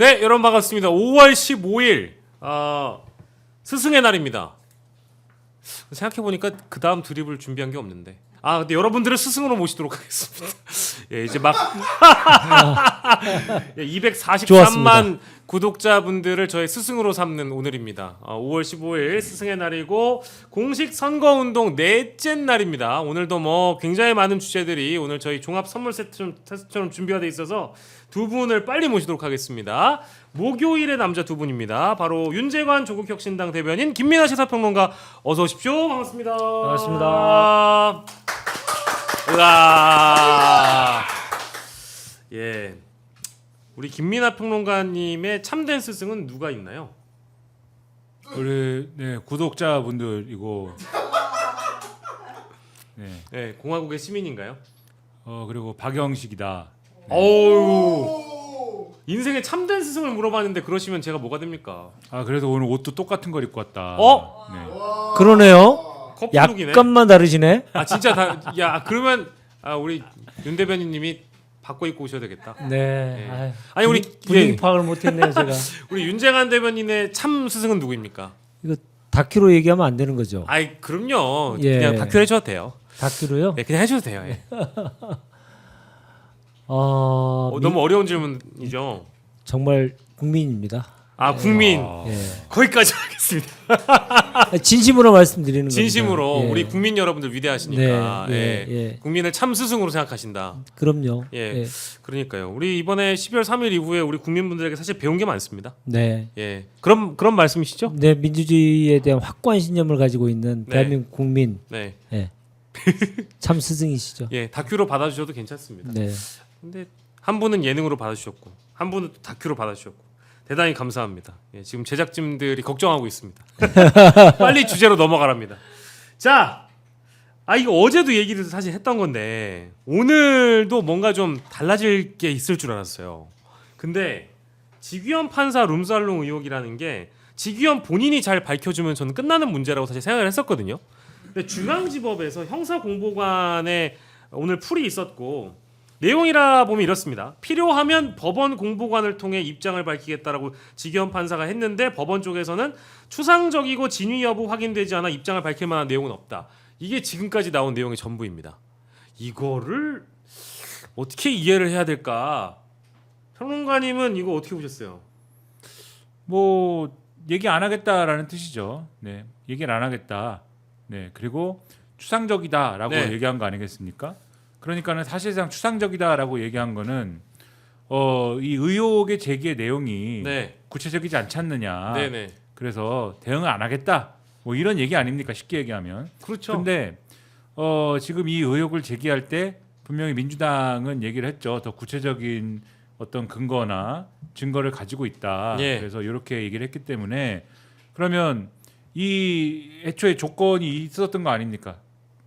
네, 여러분 반갑습니다. 5월 15일 스승의 날입니다. 생각해보니까 그 다음 드립을 준비한 게 없는데. 근데 여러분들을 스승으로 모시도록 하겠습니다. 예, 이제 막 243만 좋았습니다. 구독자분들을 저의 스승으로 삼는 오늘입니다. 5월 15일 스승의 날이고 공식 선거운동 넷째 날입니다. 오늘도 뭐 굉장히 많은 주제들이 오늘 저희 종합 선물 세트처럼 준비가 돼 있어서 두 분을 빨리 모시도록 하겠습니다. 목요일의 남자 두 분입니다. 바로 윤재관 조국혁신당 대변인 김민하 시사평론가 어서 오십시오. 반갑습니다. 반갑습니다. 으아. 예. 우리 김민하 평론가님의 참된 스승은 누가 있나요? 우리 구독자분들이고 네, 공화국의 시민인가요? 그리고 박영식이다. 어우. 인생의 참된 스승을 물어봤는데 그러시면 제가 뭐가 됩니까? 그래서 오늘 옷도 똑같은 걸 입고 왔다. 네. 그러네요. 커플룩이네. 약간만 다르시네. 진짜 그러면 우리 윤 대변인님이 바꿔 입고 오셔야 되겠다. 네. 네. 아니 우리 분위기 파악을 못했네요 제가. 우리 윤재관 대변인의 참 스승은 누구입니까? 이거 다큐로 얘기하면 안 되는 거죠. 그럼요. 예. 그냥 다큐 해줘도 돼요. 다큐로요? 네, 그냥 해줘도 돼요. 예. 너무 어려운 질문이죠. 정말 국민입니다. 국민. 예. 거기까지 하겠습니다. 진심으로 말씀드리는 거죠. 진심으로 예. 우리 국민 여러분들 위대하시니까 네, 예. 국민을 참 스승으로 생각하신다. 그럼요. 예. 그러니까요. 우리 이번에 12월 3일 이후에 우리 국민분들에게 사실 배운 게 많습니다. 네. 예. 그런 말씀이시죠? 네, 민주주의에 대한 확고한 신념을 가지고 있는 네. 대한민국 국민. 네. 예. 참 스승이시죠. 예, 다큐로 받아주셔도 괜찮습니다. 네. 근데 한 분은 예능으로 받아주셨고 한 분은 또 다큐로 받아주셨고 대단히 감사합니다. 예, 지금 제작진들이 걱정하고 있습니다. 빨리 주제로 넘어가랍니다. 자, 이거 어제도 얘기를 사실 했던 건데 오늘도 뭔가 좀 달라질 게 있을 줄 알았어요. 근데 지규현 판사 룸살롱 의혹이라는 게 지규현 본인이 잘 밝혀주면 저는 끝나는 문제라고 사실 생각을 했었거든요. 근데 중앙지법에서 형사공보관에 오늘 풀이 있었고 내용이라 보면 이렇습니다. 필요하면 법원 공보관을 통해 입장을 밝히겠다라고 지규현 판사가 했는데 법원 쪽에서는 추상적이고 진위 여부 확인되지 않아 입장을 밝힐 만한 내용은 없다. 이게 지금까지 나온 내용의 전부입니다. 이거를 어떻게 이해를 해야 될까? 평론가님은 이거 어떻게 보셨어요? 뭐 얘기 안 하겠다라는 뜻이죠. 네, 얘기를 안 하겠다. 네, 그리고 추상적이다라고 네. 얘기한 거 아니겠습니까? 그러니까는 사실상 추상적이다라고 얘기한 거는 이 의혹의 제기의 내용이 네. 구체적이지 않지 않느냐. 네네. 그래서 대응을 안 하겠다. 뭐 이런 얘기 아닙니까? 쉽게 얘기하면. 그렇죠. 근데 지금 이 의혹을 제기할 때 분명히 민주당은 얘기를 했죠. 더 구체적인 어떤 근거나 증거를 가지고 있다. 예. 그래서 이렇게 얘기를 했기 때문에 그러면 이 애초에 조건이 있었던 거 아닙니까?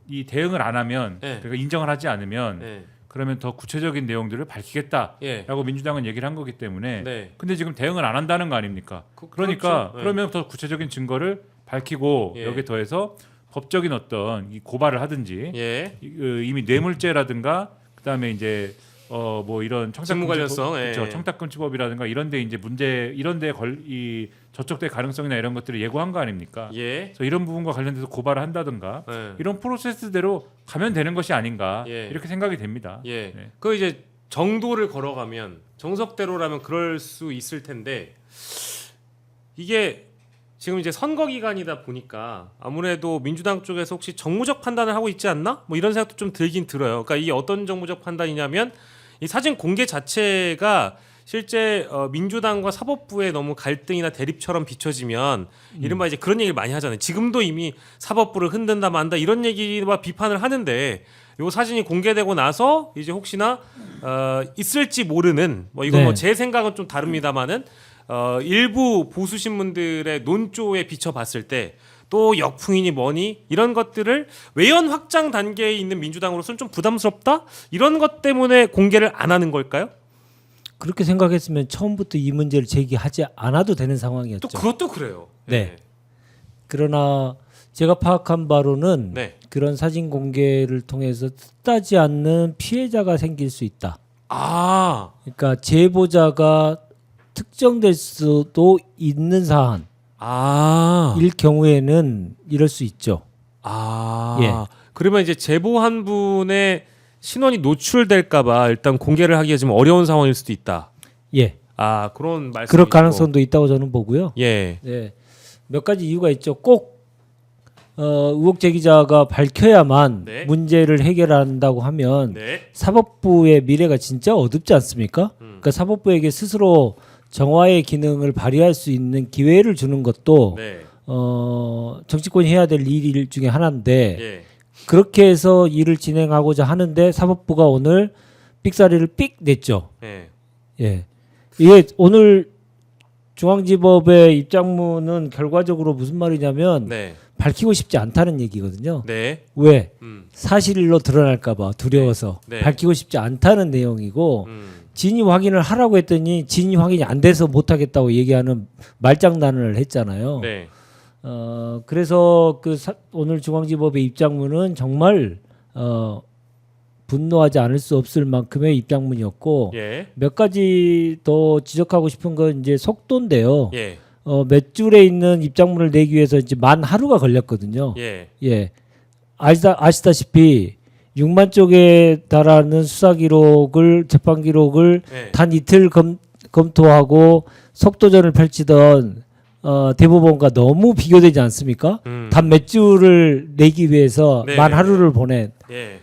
이 대응을 안 하면 예. 그러니까 인정을 하지 않으면 네. 그러면 더 구체적인 내용들을 밝히겠다라고 예. 민주당은 얘기를 한 거기 때문에 네. 근데 지금 대응을 안 한다는 거 아닙니까? 그러니까 그렇죠. 네. 그러면 더 구체적인 증거를 밝히고 예. 여기에 더해서 법적인 어떤 이 고발을 하든지 예. 이미 뇌물죄라든가 그다음에 이제 뭐 이런 직무관련성, 예. 그렇죠. 청탁금지법이라든가 이런데 이제 문제 이런데 이 저촉될 가능성이나 이런 것들을 예고한 거 아닙니까? 예. 그래서 이런 부분과 관련돼서 고발을 한다든가 예. 이런 프로세스대로 가면 되는 것이 아닌가 예. 이렇게 생각이 됩니다. 예. 네. 그 이제 정도를 걸어가면 정석대로라면 그럴 수 있을 텐데 이게 지금 이제 선거 기간이다 보니까 아무래도 민주당 쪽에서 혹시 정무적 판단을 하고 있지 않나? 뭐 이런 생각도 좀 들긴 들어요. 그러니까 이게 어떤 정무적 판단이냐면 이 사진 공개 자체가 실제 민주당과 사법부의 너무 갈등이나 대립처럼 비춰지면 이른바 이제 그런 얘기를 많이 하잖아요. 지금도 이미 사법부를 흔든다 만다 이런 얘기와 비판을 하는데 요 사진이 공개되고 나서 이제 혹시나 있을지 모르는 뭐 이건 네. 뭐 제 생각은 좀 다릅니다만은 일부 보수 신문들의 논조에 비춰봤을 때 또 역풍이니 뭐니 이런 것들을 외연 확장 단계에 있는 민주당으로서는 좀 부담스럽다 이런 것 때문에 공개를 안 하는 걸까요? 그렇게 생각했으면 처음부터 이 문제를 제기하지 않아도 되는 상황이었죠. 또 그것도 그래요. 네. 그러나 제가 파악한 바로는 네. 그런 사진 공개를 통해서 뜻하지 않는 피해자가 생길 수 있다. 아, 그러니까 제보자가 특정될 수도 있는 사안일 아, 경우에는 이럴 수 있죠. 예. 그러면 이제 제보 한 분의 신원이 노출될까봐 일단 공개를 하기가 좀 어려운 상황일 수도 있다. 예. 그런 말씀. 그럴 가능성도 있다고 저는 보고요. 예, 예. 몇 가지 이유가 있죠. 꼭 의혹 제기자가 밝혀야만 네. 문제를 해결한다고 하면 네, 사법부의 미래가 진짜 어둡지 않습니까? 그러니까 사법부에게 스스로 정화의 기능을 발휘할 수 있는 기회를 주는 것도 네, 정치권이 해야 될 일 중에 하나인데 예, 그렇게 해서 일을 진행하고자 하는데 사법부가 오늘 삑사리를 삑 냈죠. 예, 예. 이게 오늘 중앙지법의 입장문은 결과적으로 무슨 말이냐면 네, 밝히고 싶지 않다는 얘기거든요. 네, 왜? 음, 사실로 드러날까봐 두려워서 네. 밝히고 싶지 않다는 내용이고 진위 확인을 하라고 했더니 진위 확인이 안 돼서 못하겠다고 얘기하는 말장난을 했잖아요. 네, 그래서 오늘 중앙지법의 입장문은 정말 분노하지 않을 수 없을 만큼의 입장문이었고 예, 몇 가지 더 지적하고 싶은 건 이제 속도인데요. 예, 몇 줄에 있는 입장문을 내기 위해서 이제 만 하루가 걸렸거든요. 예, 예. 아시다시피 6만 쪽에 달하는 수사 기록을 재판 기록을 예. 단 이틀 검토하고 속도전을 펼치던 대법원과 너무 비교되지 않습니까? 단 몇 줄을 내기 위해서 네, 만 네, 하루를 보낸. 예,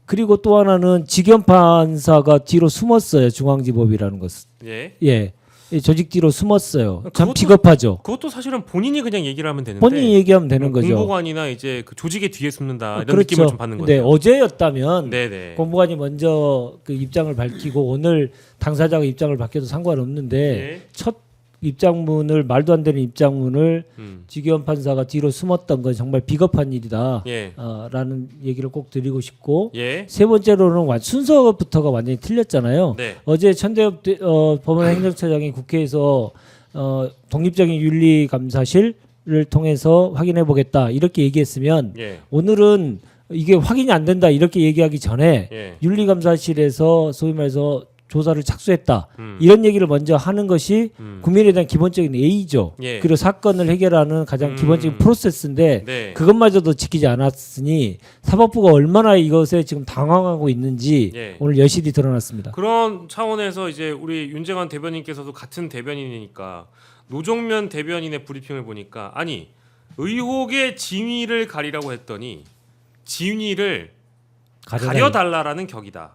그리고 또 하나는 직연 판사가 뒤로 숨었어요. 중앙지법이라는 것은. 예. 예. 이 조직 뒤로 숨었어요. 참 그것도- 비겁하죠. 그것도 사실은 본인이 그냥 얘기를 하면 되는데 본인이 얘기하면 되는 거죠. 공보관이나 이제 그 조직의 뒤에 숨는다 이런 그렇죠. 느낌을 좀 받는 근데 거예요. 어제였다면 네네. 공보관이 먼저 그 입장을 밝히고 오늘 당사자가 입장을 밝혀도 상관없는데 예. 첫 입장문을 말도 안 되는 입장문을 음. 지기현 판사가 뒤로 숨었던 건 정말 비겁한 일이다. 예. 라는 얘기를 꼭 드리고 싶고 예. 세 번째로는 순서부터가 완전히 틀렸잖아요. 네. 어제 천대엽 법원행정처장이 국회에서 독립적인 윤리감사실을 통해서 확인해 보겠다 이렇게 얘기했으면 예. 오늘은 이게 확인이 안 된다 이렇게 얘기하기 전에 예. 윤리감사실에서 소위 말해서 조사를 착수했다 음. 이런 얘기를 먼저 하는 것이 음. 국민에 대한 기본적인 예의죠. 예. 그리고 사건을 해결하는 가장 기본적인 프로세스인데 네. 그것마저도 지키지 않았으니 사법부가 얼마나 이것에 지금 당황하고 있는지 예. 오늘 여실히 드러났습니다. 그런 차원에서 이제 우리 윤재관 대변인께서도 같은 대변인이니까 노종면 대변인의 브리핑을 보니까 아니 의혹의 진위를 가리라고 했더니 진위를 가려달라라는 격이다.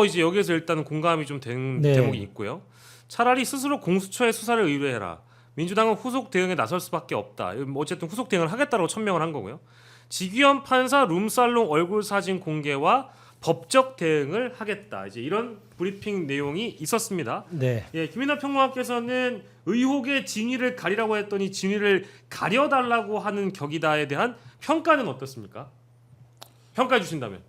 이제 여기서 일단 공감이 좀 된 네. 대목이 있고요. 차라리 스스로 공수처에 수사를 의뢰해라. 민주당은 후속 대응에 나설 수밖에 없다. 어쨌든 후속 대응을 하겠다고 천명을 한 거고요. 지기현 판사 룸살롱 얼굴 사진 공개와 법적 대응을 하겠다. 이제 이런 브리핑 내용이 있었습니다. 네. 예, 김민하 평론가께서는 의혹의 진위를 가리라고 했더니 진위를 가려달라고 하는 격이다에 대한 평가는 어떻습니까? 평가해 주신다면.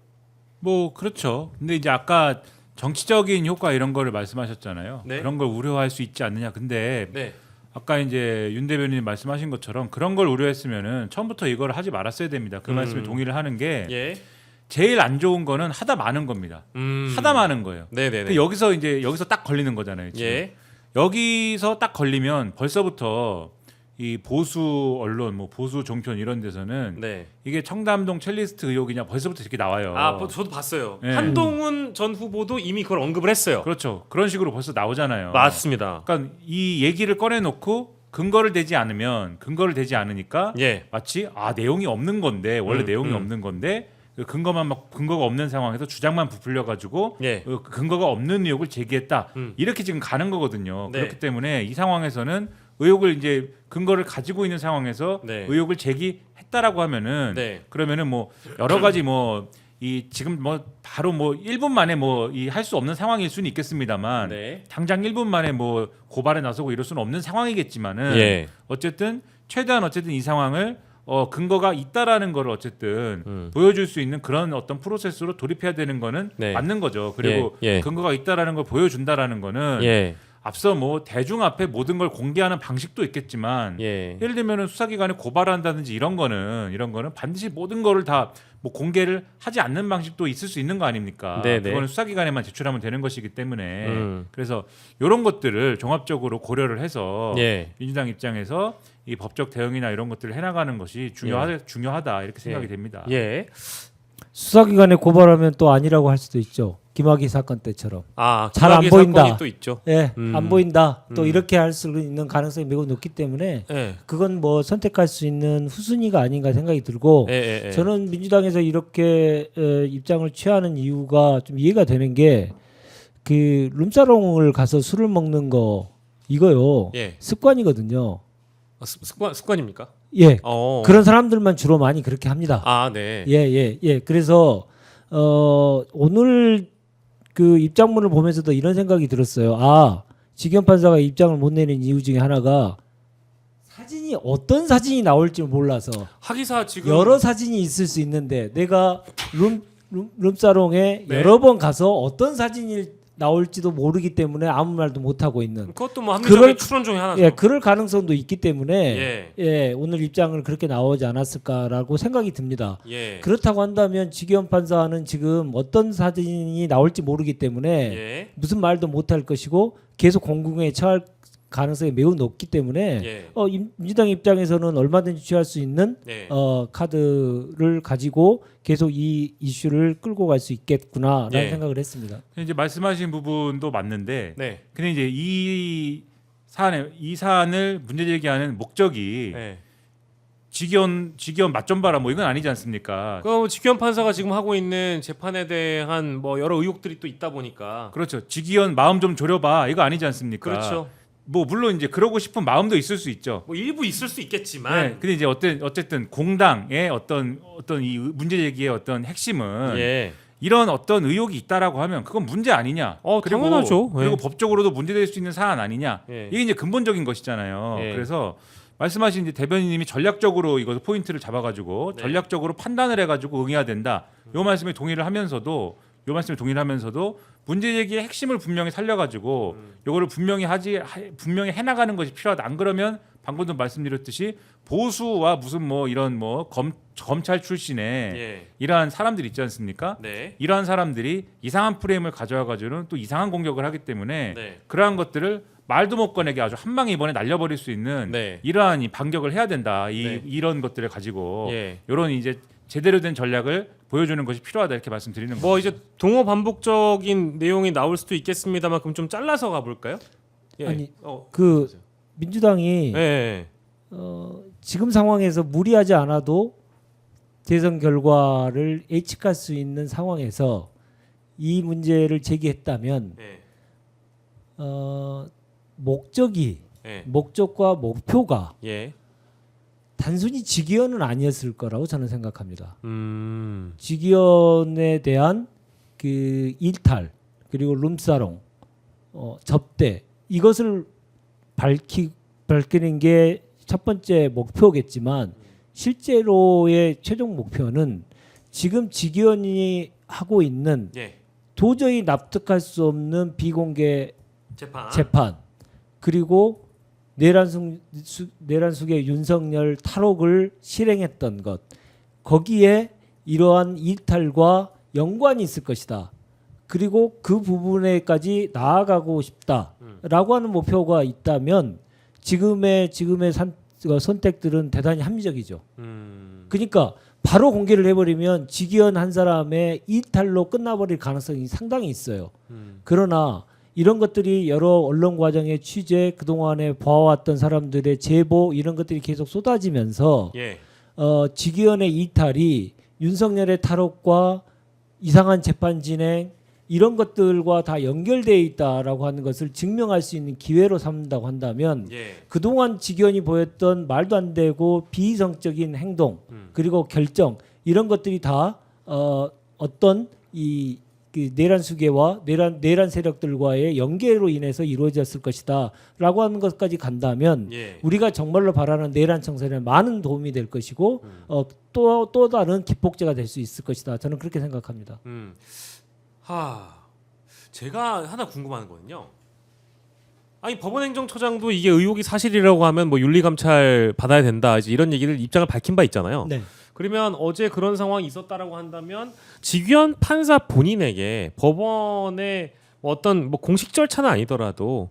뭐 그렇죠. 근데 이제 아까 정치적인 효과 이런 거를 말씀하셨잖아요. 네. 그런 걸 우려할 수 있지 않느냐. 근데 네. 아까 이제 윤 대변인이 말씀하신 것처럼 그런 걸 우려했으면은 처음부터 이걸 하지 말았어야 됩니다. 그 말씀에 동의를 하는 게 예. 제일 안 좋은 거는 하다 마는 겁니다. 하다 마는 거예요. 네네네. 그 여기서 딱 걸리는 거잖아요. 지금. 예. 여기서 딱 걸리면 벌써부터 이 보수 언론, 뭐 보수 종편 이런 데서는 네. 이게 청담동 첼리스트 의혹이냐 벌써부터 이렇게 나와요. 저도 봤어요. 네. 한동훈 전 후보도 이미 그걸 언급을 했어요. 그렇죠. 그런 식으로 벌써 나오잖아요. 맞습니다. 그러니까 이 얘기를 꺼내놓고 근거를 대지 않으니까 예. 마치 내용이 없는 건데 원래 내용이 없는 건데 그 근거가 없는 상황에서 주장만 부풀려 가지고 예. 근거가 없는 의혹을 제기했다. 이렇게 지금 가는 거거든요. 네. 그렇기 때문에 이 상황에서는 의혹을 이제 근거를 가지고 있는 상황에서 네. 의혹을 제기했다라고 하면은 네. 그러면은 뭐 여러 가지 이 지금 바로 1분 만에 이 할 수 없는 상황일 수는 있겠습니다만 네. 당장 1분 만에 고발에 나서고 이럴 수는 없는 상황이겠지만은 예. 어쨌든 최대한 이 상황을 근거가 있다라는 걸 어쨌든 보여줄 수 있는 그런 어떤 프로세스로 돌입해야 되는 거는 네. 맞는 거죠. 그리고 예. 근거가 있다라는 걸 보여준다라는 거는 예. 앞서 뭐 대중 앞에 모든 걸 공개하는 방식도 있겠지만 예. 예를 들면은 수사기관에 고발한다든지 이런 거는 반드시 모든 거를 다 뭐 공개를 하지 않는 방식도 있을 수 있는 거 아닙니까? 네네. 그거는 수사기관에만 제출하면 되는 것이기 때문에 그래서 이런 것들을 종합적으로 고려를 해서 예. 민주당 입장에서 이 법적 대응이나 이런 것들을 해나가는 것이 중요하다 이렇게 생각이 됩니다. 예. 수사기관에 고발하면 또 아니라고 할 수도 있죠. 김학의 사건 때처럼. 아, 잘안 김학의 보인다. 사건이 또 있죠. 예, 안 보인다. 또 음. 이렇게 할 수 있는 가능성이 매우 높기 때문에 예. 그건 뭐 선택할 수 있는 후순위가 아닌가 생각이 들고 예. 저는 민주당에서 이렇게 입장을 취하는 이유가 좀 이해가 되는 게 그 룸사롱을 가서 술을 먹는 거 이거요 예. 습관이거든요. 아, 습관입니까? 예, 어. 그런 사람들만 주로 많이 그렇게 합니다. 아, 네. 예. 그래서 오늘 그 입장문을 보면서도 이런 생각이 들었어요. 아, 지기현 판사가 입장을 못 내는 이유 중에 하나가 사진이 어떤 사진이 나올지 몰라서 하기사 지금 여러 사진이 있을 수 있는데 내가 룸사롱에 네. 여러 번 가서 어떤 사진이 나올지도 모르기 때문에 아무 말도 못 하고 있는. 그것도 뭐 합리적인 그럴- 추론 중에 하나죠. 예, 그럴 가능성도 있기 때문에 예. 예, 오늘 입장을 그렇게 나오지 않았을까라고 생각이 듭니다. 예. 그렇다고 한다면 지기현 판사는 지금 어떤 사진이 나올지 모르기 때문에 예. 무슨 말도 못할 것이고 계속 공궁에 처할 가능성이 매우 높기 때문에 예. 민주당 입장에서는 얼마든지 취할 수 있는 예. 카드를 가지고 계속 이 이슈를 끌고 갈 수 있겠구나라는 예. 생각을 했습니다. 이제 말씀하신 부분도 맞는데 네. 근데 이제 이 사안을 문제 제기하는 목적이 예. 직연 맛 좀 봐라 뭐 이건 아니지 않습니까? 그 직현 판사가 지금 하고 있는 재판에 대한 뭐 여러 의혹들이 또 있다 보니까 그렇죠. 직연 마음 좀 졸여봐 이거 아니지 않습니까? 그렇죠. 뭐 물론 이제 그러고 싶은 마음도 있을 수 있죠. 뭐 일부 있을 수 있겠지만 네. 근데 이제 어쨌든 공당의 어떤 이 문제 제기의 어떤 핵심은 예. 이런 어떤 의혹이 있다라고 하면 그건 문제 아니냐? 당연하죠. 그리고 예. 법적으로도 문제될 수 있는 사안 아니냐? 예. 이게 이제 근본적인 것이잖아요. 예. 그래서 말씀하신 이제 대변인님이 전략적으로 이거 포인트를 잡아가지고 네. 전략적으로 판단을 해가지고 응해야 된다. 요 말씀에 동의를 하면서도 문제 제기의 핵심을 분명히 살려가지고 요거를 분명히 해나가는 것이 필요하다. 안 그러면 방금도 말씀드렸듯이 보수와 무슨 뭐 이런 뭐 검찰 출신의 예. 이러한 사람들 있지 않습니까? 네. 이러한 사람들이 이상한 프레임을 가져와가지고는 또 이상한 공격을 하기 때문에 네. 그러한 것들을 말도 못 꺼내게 아주 한 방에 이번에 날려버릴 수 있는 네. 이러한 이 반격을 해야 된다. 네. 이런 것들을 가지고 예. 이런 이제 제대로 된 전략을 보여주는 것이 필요하다 이렇게 말씀드리는 거죠. 뭐 이제 동호 반복적인 내용이 나올 수도 있겠습니다만 그럼 좀 잘라서 가볼까요? 예. 아니, 어. 그 민주당이 예. 지금 상황에서 무리하지 않아도 대선 결과를 예측할 수 있는 상황에서 이 문제를 제기했다면 예. 목적과 목표가 예. 단순히 직위원은 아니었을 거라고 저는 생각합니다. 음. 직위원에 대한 그 일탈 그리고 룸사롱 접대 이것을 밝히는 게 첫 번째 목표겠지만 실제로의 최종 목표는 지금 직위원이 하고 있는 예. 도저히 납득할 수 없는 비공개 재판 그리고 내란숙의 윤석열 탈옥을 실행했던 것 거기에 이러한 일탈과 연관이 있을 것이다. 그리고 그 부분에까지 나아가고 싶다라고 하는 목표가 있다면 지금의 선택들은 대단히 합리적이죠. 그러니까 바로 공개를 해버리면 직위원 한 사람의 일탈로 끝나버릴 가능성이 상당히 있어요. 그러나 이런 것들이 여러 언론 과정의 취재 그동안에 봐왔던 사람들의 제보 이런 것들이 계속 쏟아지면서 예. 직위원의 이탈이 윤석열의 탈옥과 이상한 재판 진행 이런 것들과 다 연결되어 있다라고 하는 것을 증명할 수 있는 기회로 삼는다고 한다면 예. 그동안 직위원이 보였던 말도 안 되고 비이성적인 행동 그리고 결정 이런 것들이 다 어떤 그 내란 수계와 내란 세력들과의 연계로 인해서 이루어졌을 것이다라고 하는 것까지 간다면 예. 우리가 정말로 바라는 내란 청산에 많은 도움이 될 것이고 또 다른 기폭제가 될 수 있을 것이다. 저는 그렇게 생각합니다. 제가 하나 궁금한 거는요. 아니 법원행정처장도 이게 의혹이 사실이라고 하면 뭐 윤리감찰 받아야 된다 이제 이런 얘기를 입장을 밝힌 바 있잖아요. 네. 그러면 어제 그런 상황이 있었다라고 한다면 직위원 판사 본인에게 법원의 뭐 어떤 뭐 공식 절차는 아니더라도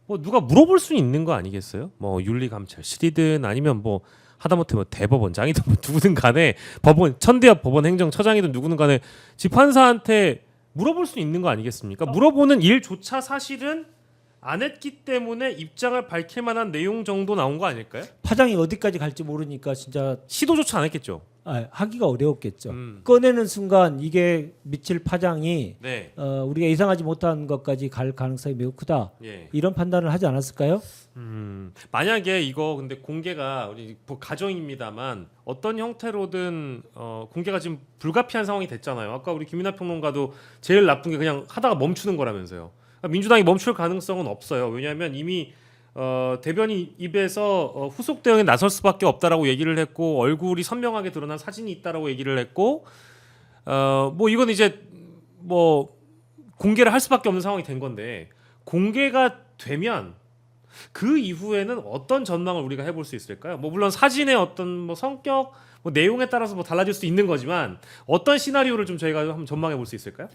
뭐 누가 물어볼 수 있는 거 아니겠어요? 뭐 윤리감찰실이든 아니면 뭐 하다못해 뭐 대법원장이든 뭐 누구든 간에 법원 천대엽 법원행정처장이든 누구든 간에 재판사한테 물어볼 수 있는 거 아니겠습니까? 물어보는 일조차 사실은 안 했기 때문에 입장을 밝힐 만한 내용 정도 나온 거 아닐까요? 파장이 어디까지 갈지 모르니까 진짜 시도조차 안 했겠죠. 하기가 어려웠겠죠. 꺼내는 순간 이게 미칠 파장이 네. 우리가 예상하지 못한 것까지 갈 가능성이 매우 크다. 예. 이런 판단을 하지 않았을까요? 만약에 이거 근데 공개가 우리 뭐 가정입니다만 어떤 형태로든 공개가 지금 불가피한 상황이 됐잖아요. 아까 우리 김윤아 평론가도 제일 나쁜 게 그냥 하다가 멈추는 거라면서요. 그러니까 민주당이 멈출 가능성은 없어요. 왜냐하면 이미 대변인 입에서 후속 대응에 나설 수밖에 없다라고 얘기를 했고 얼굴이 선명하게 드러난 사진이 있다라고 얘기를 했고 뭐 이건 이제 뭐 공개를 할 수밖에 없는 상황이 된 건데 공개가 되면 그 이후에는 어떤 전망을 우리가 해볼 수 있을까요? 뭐 물론 사진의 어떤 뭐 성격, 뭐 내용에 따라서 뭐 달라질 수 있는 거지만 어떤 시나리오를 좀 저희가 한번 전망해 볼 수 있을까요?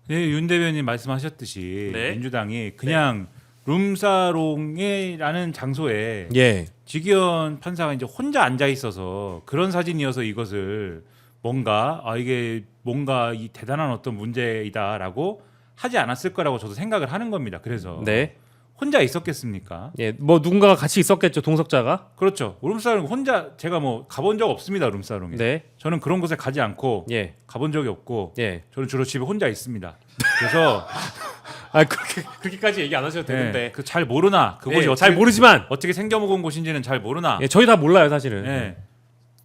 네, 윤 대변인 말씀하셨듯이 네. 민주당이 그냥 룸사롱이라는 장소에 예. 직위원 판사가 이제 혼자 앉아 있어서 그런 사진이어서 이것을 뭔가 이게 뭔가 이 대단한 어떤 문제이다라고 하지 않았을 거라고 저도 생각을 하는 겁니다. 그래서 네. 혼자 있었겠습니까? 예. 뭐 누군가가 같이 있었겠죠. 동석자가. 그렇죠. 룸사롱 혼자 제가 뭐 가본 적 없습니다. 룸사롱에. 네. 저는 그런 곳에 가지 않고 예. 가본 적이 없고 예. 저는 주로 집에 혼자 있습니다. 그래서 그렇게까지 얘기 안 하셔도 되는데. 그 잘 모르나 그곳이 예, 어떻게, 잘 모르지만 어떻게 생겨먹은 곳인지는 잘 모르나. 예, 저희 다 몰라요, 사실은. 예.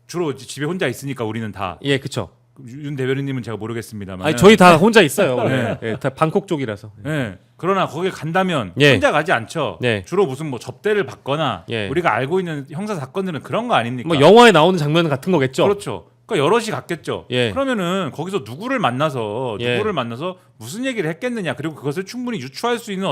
주로 집에 혼자 있으니까 우리는 다. 예, 그렇죠. 윤 대변인님은 제가 모르겠습니다만. 아니 저희 다 혼자 있어요. 원래. 예, 다 방콕 쪽이라서. 예. 그러나 거기 간다면 예. 혼자 가지 않죠. 예. 주로 무슨 뭐 접대를 받거나 예. 우리가 알고 있는 형사 사건들은 그런 거 아닙니까? 뭐 영화에 나오는 장면 같은 거겠죠. 그렇죠. 그러니까 여럿이 갔겠죠. 예. 그러면은 거기서 누구를 만나서 예. 무슨 얘기를 했겠느냐. 그리고 그것을 충분히 유추할 수 있는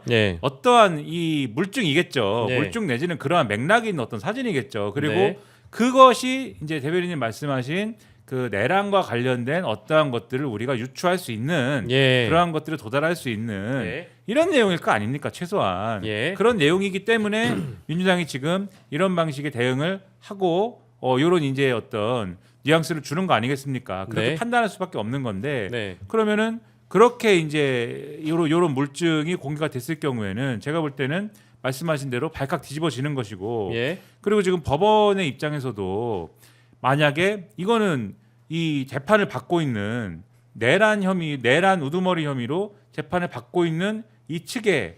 예. 어떠한 이 물증이겠죠. 예. 물증 내지는 그러한 맥락이 있는 어떤 사진이겠죠. 그리고 네. 그것이 이제 대변인님 말씀하신 그 내란과 관련된 어떠한 것들을 우리가 유추할 수 있는 예. 그러한 것들을 도달할 수 있는 예. 이런 내용일 거 아닙니까 최소한 예. 그런 내용이기 때문에 민주당이 지금 이런 방식의 대응을 하고 이런 이제 어떤 뉘앙스를 주는 거 아니겠습니까? 그렇게 네. 판단할 수밖에 없는 건데 네. 그러면은 그렇게 이제 요런 물증이 공개가 됐을 경우에는 제가 볼 때는 말씀하신 대로 발칵 뒤집어지는 것이고 예. 그리고 지금 법원의 입장에서도 만약에 이거는 이 재판을 받고 있는 내란 우두머리 혐의로 재판을 받고 있는 이 측의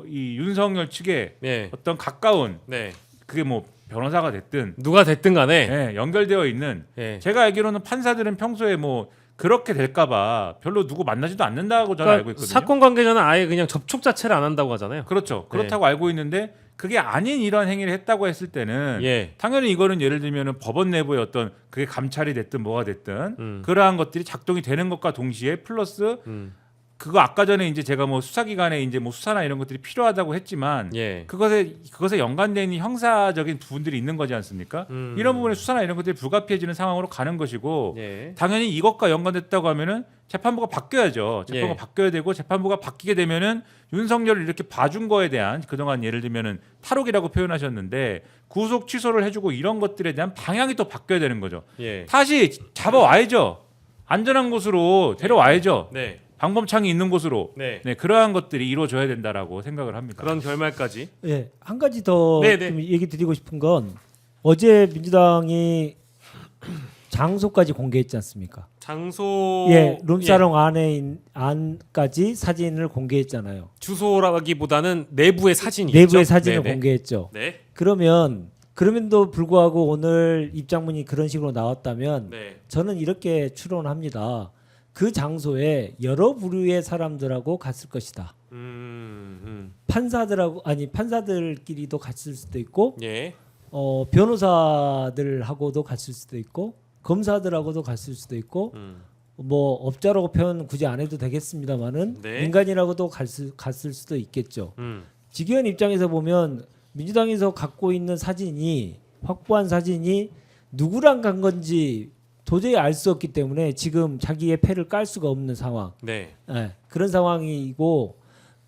이 윤석열 측의 예. 어떤 가까운 네. 그게 뭐 변호사가 됐든 누가 됐든 간에 연결되어 있는 예. 제가 알기로는 판사들은 평소에 뭐 그렇게 될까봐 별로 누구 만나지도 않는다고 저는 알고 있거든요. 사건 관계자는 아예 그냥 접촉 자체를 안 한다고 하잖아요. 그렇죠. 그렇다고 알고 있는데 그게 아닌 이런 행위를 했다고 했을 때는 예. 당연히 이거는 예를 들면은 법원 내부의 어떤 그게 감찰이 됐든 뭐가 됐든 그러한 것들이 작동이 되는 것과 동시에 플러스 그거 아까 전에 이제 제가 뭐 수사기관에 이제 뭐 수사나 이런 것들이 필요하다고 했지만 예. 그것에 연관된 형사적인 부분들이 있는 거지 않습니까? 이런 부분에 수사나 이런 것들이 불가피해지는 상황으로 가는 것이고 예. 당연히 이것과 연관됐다고 하면은 재판부가 바뀌어야죠. 재판부가 예. 바뀌어야 되고 재판부가 바뀌게 되면은 윤석열을 이렇게 봐준 거에 대한 그동안 예를 들면은 탈옥이라고 표현하셨는데 구속 취소를 해주고 이런 것들에 대한 방향이 또 바뀌어야 되는 거죠. 예. 다시 잡아와야죠. 안전한 곳으로 데려와야죠. 네. 방범창이 있는 곳으로. 네. 네, 그러한 것들이 이루어져야 된다라고 생각을 합니다. 그런 결말까지. 예, 한 가지 더 네, 네. 좀 얘기 드리고 싶은 건 어제 민주당이 장소까지 공개했지 않습니까? 장소 예, 룸사롱 안까지 사진을 공개했잖아요. 주소라기보다는 내부의 사진이 내부의 있죠? 사진을 네네. 공개했죠. 네. 그럼에도 불구하고 오늘 입장문이 그런 식으로 나왔다면 네. 저는 이렇게 추론합니다. 그 장소에 여러 부류의 사람들하고 갔을 것이다. 판사들끼리도 갔을 수도 있고, 예. 변호사들하고도 갔을 수도 있고, 검사들하고도 갔을 수도 있고, 뭐 업자라고 표현 굳이 안 해도 되겠습니다만은 네. 민간이라고도 갔을 수도 있겠죠. 직위원 입장에서 보면 민주당에서 갖고 있는 사진이 확보한 사진이 누구랑 간 건지 도저히 알 수 없기 때문에 지금 자기의 패를 깔 수가 없는 상황. 네. 예, 그런 상황이고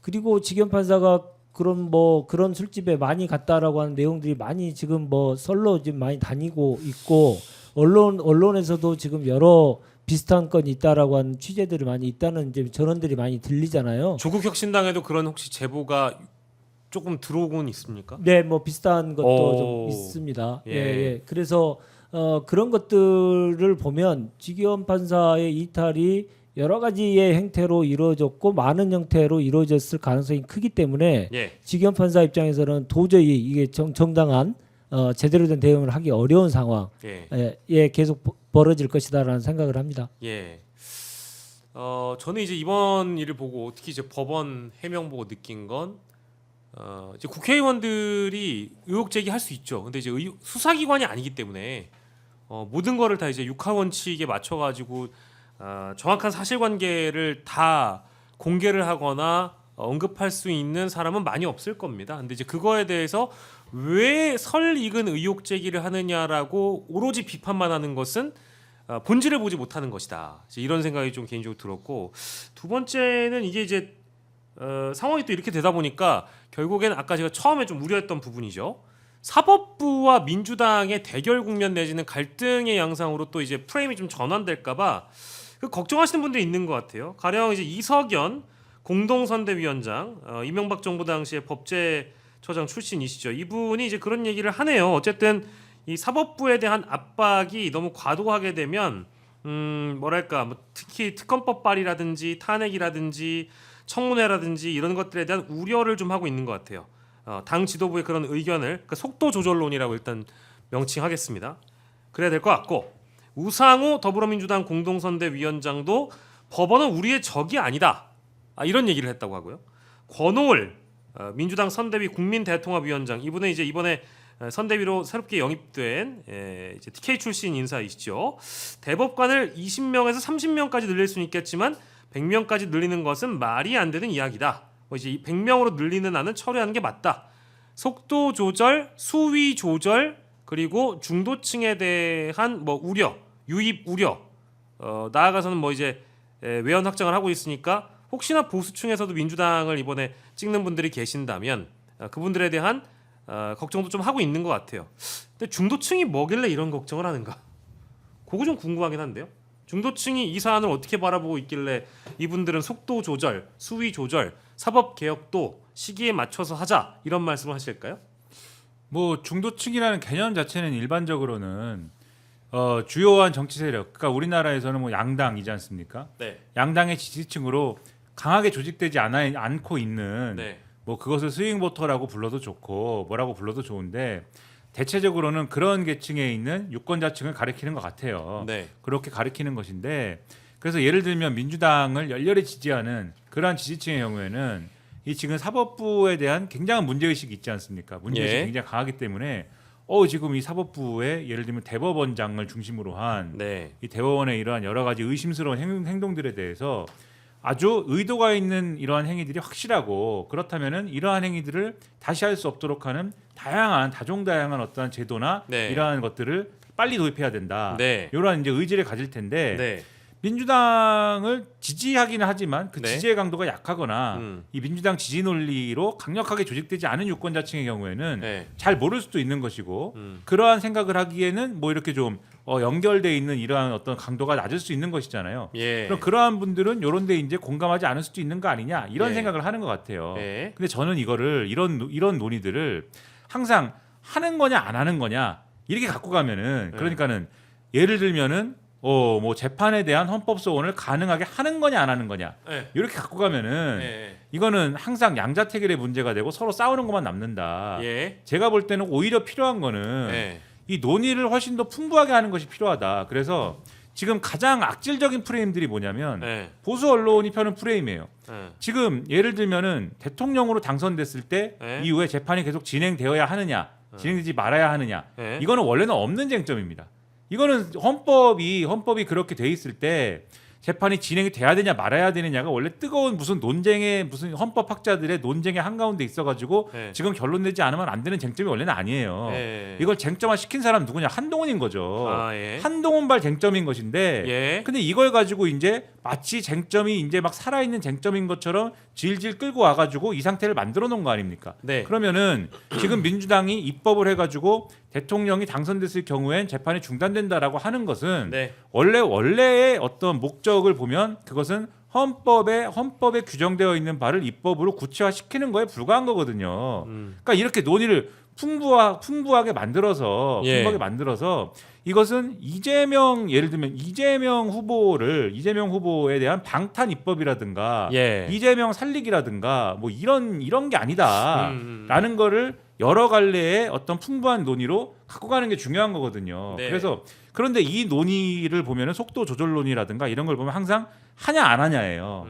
그리고 직위원 판사가 그런 술집에 많이 갔다라고 하는 내용들이 많이 지금 뭐 썰로 지금 많이 다니고 있고 언론에서도 지금 여러 비슷한 건이 있다라고 하는 취재들이 많이 있다는 이제 전언들이 많이 들리잖아요. 조국 혁신당에도 그런 혹시 제보가 조금 들어오곤 있습니까? 네, 뭐 비슷한 것도 오. 좀 있습니다. 예. 예, 예. 그래서 그런 것들을 보면 직위원 판사의 이탈이 여러 가지의 행태로 이루어졌고 많은 형태로 이루어졌을 가능성이 크기 때문에 예. 직위원 판사 입장에서는 도저히 이게 정당한 제대로 된 대응을 하기 어려운 상황 예. 예, 계속 벌어질 것이다라는 생각을 합니다. 예. 저는 이제 이번 일을 보고 특히 이제 법원 해명 보고 느낀 건 이제 국회의원들이 의혹 제기할 수 있죠. 근데 이제 수사기관이 아니기 때문에 모든 거를 다 이제 육하 원칙에 맞춰 가지고 정확한 사실관계를 다 공개를 하거나 언급할 수 있는 사람은 많이 없을 겁니다. 근데 이제 그거에 대해서 왜 설익은 의혹 제기를 하느냐라고 오로지 비판만 하는 것은 본질을 보지 못하는 것이다. 이제 이런 생각이 좀 개인적으로 들었고 두 번째는 이게 이제 상황이 또 이렇게 되다 보니까 결국에는 아까 제가 처음에 좀 우려했던 부분이죠. 사법부와 민주당의 대결 국면 내지는 갈등의 양상으로 또 이제 프레임이 좀 전환될까봐 걱정하시는 분들이 있는 것 같아요. 가령 이제 이석연 공동선대위원장, 이명박 정부 당시에 법제처장 출신이시죠. 이분이 이제 그런 얘기를 하네요. 어쨌든 이 사법부에 대한 압박이 너무 과도하게 되면 뭐랄까 뭐 특히 특검법 발의라든지 탄핵이라든지 청문회라든지 이런 것들에 대한 우려를 좀 하고 있는 것 같아요. 당 지도부의 그런 의견을 그러니까 속도 조절론이라고 일단 명칭하겠습니다. 그래야 될 것 같고 우상호 더불어민주당 공동선대위원장도 법원은 우리의 적이 아니다. 이런 얘기를 했다고 하고요. 권오을 민주당 선대위 국민대통합위원장 이분은 이제 이번에 선대위로 새롭게 영입된 이제 TK 출신 인사이시죠. 대법관을 20명에서 30명까지 늘릴 수는 있겠지만 100명까지 늘리는 것은 말이 안 되는 이야기다. 이제 100명으로 늘리는 안은 처리하는 게 맞다. 속도 조절, 수위 조절 그리고 중도층에 대한 뭐 우려, 유입 우려 나아가서는 뭐 이제 외연 확장을 하고 있으니까 혹시나 보수층에서도 민주당을 이번에 찍는 분들이 계신다면 그분들에 대한 걱정도 좀 하고 있는 것 같아요. 근데 중도층이 뭐길래 이런 걱정을 하는가? 그거 좀 궁금하긴 한데요. 중도층이 이 사안을 어떻게 바라보고 있길래 이분들은 속도 조절, 수위 조절, 사법 개혁도 시기에 맞춰서 하자 이런 말씀을 하실까요? 뭐 중도층이라는 개념 자체는 일반적으로는 주요한 정치 세력, 그러니까 우리나라에서는 뭐 양당이지 않습니까? 네. 양당의 지지층으로 강하게 조직되지 않고 있는 네. 뭐 그것을 스윙 보터라고 불러도 좋고 뭐라고 불러도 좋은데 대체적으로는 그런 계층에 있는 유권자층을 가리키는 것 같아요. 네. 그렇게 가리키는 것인데 그래서 예를 들면 민주당을 열렬히 지지하는 그러한 지지층의 경우에는 이 지금 사법부에 대한 굉장한 문제의식이 있지 않습니까? 문제의식이 예. 굉장히 강하기 때문에 지금 이 사법부에 예를 들면 대법원장을 중심으로 한 네. 이 대법원의 이러한 여러 가지 의심스러운 행동들에 대해서 아주 의도가 있는 이러한 행위들이 확실하고 그렇다면은 이러한 행위들을 다시 할 수 없도록 하는 다종다양한 어떠한 제도나 네. 이러한 것들을 빨리 도입해야 된다. 네. 이러한 이제 의지를 가질 텐데 네. 민주당을 지지하기는 하지만 그 네. 지지의 강도가 약하거나 음. 이 민주당 지지 논리로 강력하게 조직되지 않은 유권자층의 경우에는 네. 잘 모를 수도 있는 것이고 그러한 생각을 하기에는 뭐 이렇게 좀 연결돼 있는 이러한 어떤 강도가 낮을 수 있는 것이잖아요. 예. 그럼 그러한 분들은 이런데 이제 공감하지 않을 수도 있는 거 아니냐 이런 예. 생각을 하는 것 같아요. 예. 근데 저는 이거를 이런 논의들을 항상 하는 거냐 안 하는 거냐 이렇게 갖고 가면은 그러니까는 예를 들면은 뭐 재판에 대한 헌법 소원을 가능하게 하는 거냐 안 하는 거냐 네. 이렇게 갖고 가면은 예. 이거는 항상 양자택일의 문제가 되고 서로 싸우는 것만 남는다. 예. 제가 볼 때는 오히려 필요한 거는 예. 이 논의를 훨씬 더 풍부하게 하는 것이 필요하다. 그래서 지금 가장 악질적인 프레임들이 뭐냐면 예. 보수 언론이 펴는 프레임이에요. 예. 지금 예를 들면은 대통령으로 당선됐을 때 네. 이후에 재판이 계속 진행되어야 하느냐, 진행되지 말아야 하느냐. 네. 이거는 원래는 없는 쟁점입니다. 이거는 헌법이 그렇게 돼 있을 때 재판이 진행이 돼야 되냐 말아야 되느냐가 원래 뜨거운 무슨 논쟁의 무슨 헌법학자들의 논쟁의 한가운데 있어가지고 네. 지금 결론 내지 않으면 안 되는 쟁점이 원래는 아니에요. 예. 이걸 쟁점화 시킨 사람 누구냐? 한동훈인 거죠. 아, 예. 한동훈발 쟁점인 것인데 예. 근데 이걸 가지고 이제 마치 쟁점이 이제 막 살아있는 쟁점인 것처럼 질질 끌고 와가지고 이 상태를 만들어 놓은 거 아닙니까? 네. 그러면은 지금 민주당이 입법을 해가지고 대통령이 당선됐을 경우엔 재판이 중단된다라고 하는 것은 네. 원래의 어떤 목적을 보면 그것은 헌법에 규정되어 있는 바를 입법으로 구체화시키는 거에 불과한 거거든요. 그러니까 이렇게 논의를 풍부하게 만들어서 예. 이것은 예를 들면 이재명 후보에 대한 방탄 입법이라든가 예. 이재명 살리기라든가 뭐 이런 게 아니다라는 거를 여러 갈래의 어떤 풍부한 논의로 갖고 가는 게 중요한 거거든요. 네. 그래서 그런데 이 논의를 보면은 속도 조절론이라든가 이런 걸 보면 항상 하냐 안 하냐예요.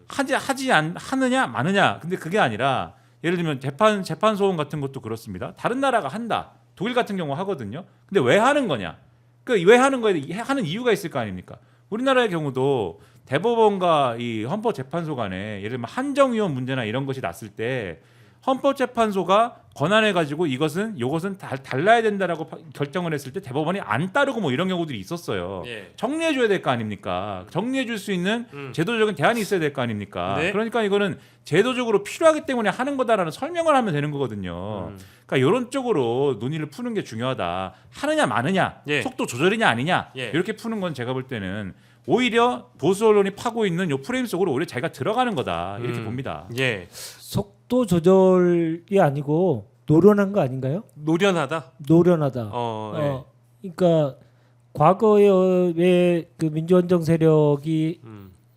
하느냐 마느냐. 근데 그게 아니라 예를 들면 재판 소원 같은 것도 그렇습니다. 다른 나라가 한다. 독일 같은 경우 하거든요. 근데 왜 하는 거냐? 왜 하는 거에 하는 이유가 있을 거 아닙니까? 우리나라의 경우도 대법원과 이 헌법재판소 간에 예를 들면 한정위원 문제나 이런 것이 났을 때 헌법재판소가 권한해가지고 이것은 달라야 된다라고 결정을 했을 때 대법원이 안 따르고 뭐 이런 경우들이 있었어요. 예. 정리해줘야 될 거 아닙니까? 정리해줄 수 있는 제도적인 대안이 있어야 될 거 아닙니까? 네. 그러니까 이거는 제도적으로 필요하기 때문에 하는 거다라는 설명을 하면 되는 거거든요. 그러니까 이런 쪽으로 논의를 푸는 게 중요하다. 하느냐 마느냐, 예. 속도 조절이냐 아니냐 예. 이렇게 푸는 건 제가 볼 때는 오히려 보수 언론이 파고 있는 요 프레임 속으로 오히려 자기가 들어가는 거다 이렇게 봅니다. 예. 속도 조절이 아니고 노련한 거 아닌가요? 노련하다. 노련하다. 예. 그러니까 과거에 왜 그 민주헌정 세력이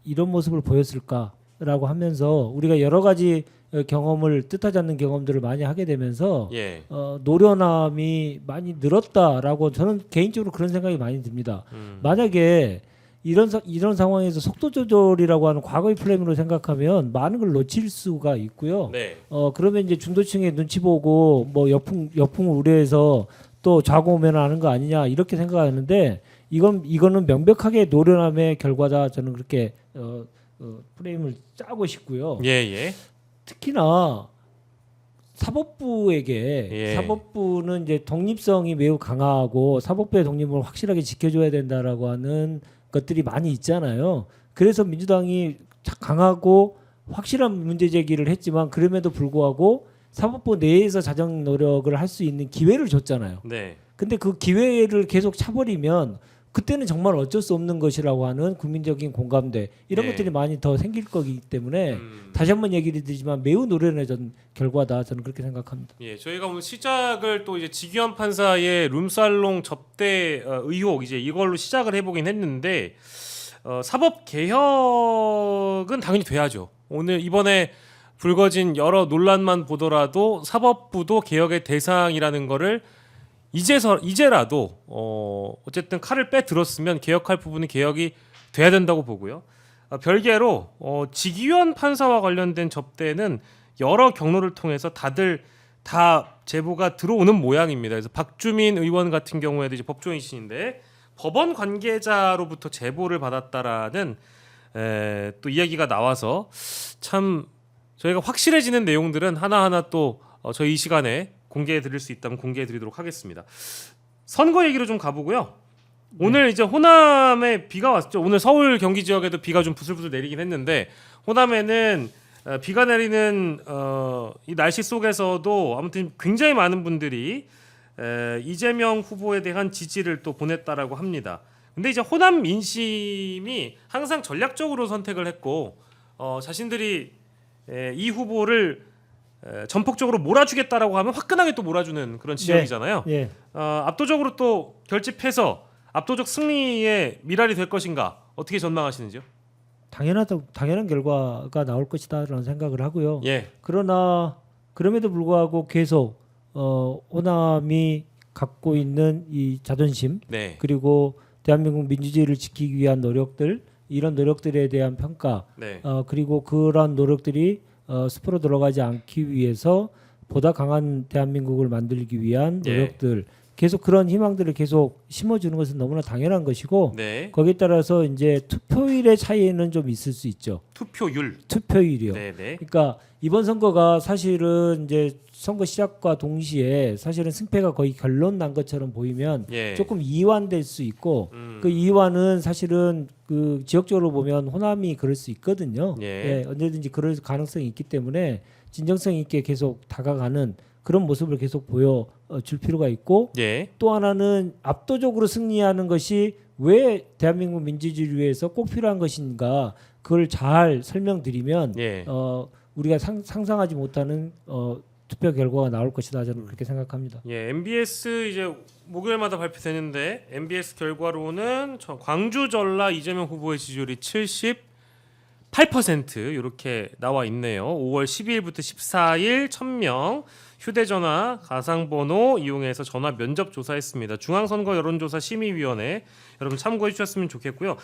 이런 모습을 보였을까라고 하면서 우리가 여러 가지 경험을 뜻하지 않는 경험들을 많이 하게 되면서 예. 노련함이 많이 늘었다라고 저는 개인적으로 그런 생각이 많이 듭니다. 만약에 이런 상황에서 속도 조절이라고 하는 과거의 프레임으로 생각하면 많은 걸 놓칠 수가 있고요. 네. 그러면 이제 중도층의 눈치 보고 뭐 역풍을 우려해서 또 좌고우면하는 거 아니냐 이렇게 생각하는데 이거는 명백하게 노련함의 결과다. 저는 그렇게 프레임을 짜고 싶고요. 예, 예. 특히나 사법부에게 예. 사법부는 이제 독립성이 매우 강하고 사법부의 독립을 확실하게 지켜줘야 된다라고 하는 것들이 많이 있잖아요. 그래서 민주당이 강하고 확실한 문제 제기를 했지만 그럼에도 불구하고 사법부 내에서 자정 노력을 할 수 있는 기회를 줬잖아요. 네. 근데 그 기회를 계속 차버리면 그때는 정말 어쩔 수 없는 것이라고 하는 국민적인 공감대 이런 네. 것들이 많이 더 생길 거기 때문에 다시 한번 얘기를 드리지만 매우 노련해진 결과다. 저는 그렇게 생각합니다. 예, 저희가 오늘 시작을 또 이제 지기현 판사의 룸살롱 접대 의혹 이제 이걸로 시작을 해보긴 했는데 사법 개혁은 당연히 돼야죠. 오늘 이번에 불거진 여러 논란만 보더라도 사법부도 개혁의 대상이라는 거를 이제라도 어쨌든 칼을 빼들었으면 개혁할 부분은 개혁이 돼야 된다고 보고요. 별개로 지기현 판사와 관련된 접대는 여러 경로를 통해서 다들 다 제보가 들어오는 모양입니다. 그래서 박주민 의원 같은 경우에도 이제 법조인신인데 법원 관계자로부터 제보를 받았다라는 또 이야기가 나와서 참 저희가 확실해지는 내용들은 하나하나 또 저희 이 시간에 공개해 드릴 수 있다면 공개해 드리도록 하겠습니다. 선거 얘기로 좀 가보고요. 오늘 이제 호남에 비가 왔죠. 오늘 서울 경기 지역에도 비가 좀 부슬부슬 내리긴 했는데 호남에는 비가 내리는 이 날씨 속에서도 아무튼 굉장히 많은 분들이 이재명 후보에 대한 지지를 또 보냈다라고 합니다. 근데 이제 호남 민심이 항상 전략적으로 선택을 했고 자신들이 이 후보를 전폭적으로 몰아주겠다라고 하면 화끈하게 또 몰아주는 그런 지역이잖아요. 예. 압도적으로 또 결집해서 압도적 승리의 미랄이 될 것인가 어떻게 전망하시는지요? 당연한 결과가 나올 것이다라는 생각을 하고요. 예. 그러나 그럼에도 불구하고 계속 호남이 갖고 있는 이 자존심 네. 그리고 대한민국 민주주의를 지키기 위한 노력들 이런 노력들에 대한 평가 네. 그리고 그러한 노력들이 숲으로 들어가지 않기 위해서 보다 강한 대한민국을 만들기 위한 예. 노력들 계속 그런 희망들을 계속 심어주는 것은 너무나 당연한 것이고 네. 거기에 따라서 이제 투표율의 차이는 좀 있을 수 있죠. 투표율. 투표율이요. 네, 네. 그러니까 이번 선거가 사실은 이제 선거 시작과 동시에 사실은 승패가 거의 결론 난 것처럼 보이면 예. 조금 이완될 수 있고 그 이완은 사실은 그 지역적으로 보면 호남이 그럴 수 있거든요. 예. 언제든지 그럴 가능성이 있기 때문에 진정성 있게 계속 다가가는 그런 모습을 계속 보여줄 필요가 있고 예. 또 하나는 압도적으로 승리하는 것이 왜 대한민국 민주주의를 위해서 꼭 필요한 것인가 그걸 잘 설명드리면 예. 우리가 상상하지 못하는 투표 결과가 나올 것이다 저는 그렇게 생각합니다. 예, MBS 이제 목요일마다 발표되는데 MBS 결과로는 광주 전라 이재명 후보의 지지율이 78% 이렇게 나와 있네요. 5월 12일부터 14일 1000명 휴대전화 가상번호 이용해서 전화 면접 조사했습니다. 중앙선거 여론조사 심의위원회 여러분 참고해 주셨으면 좋겠고요.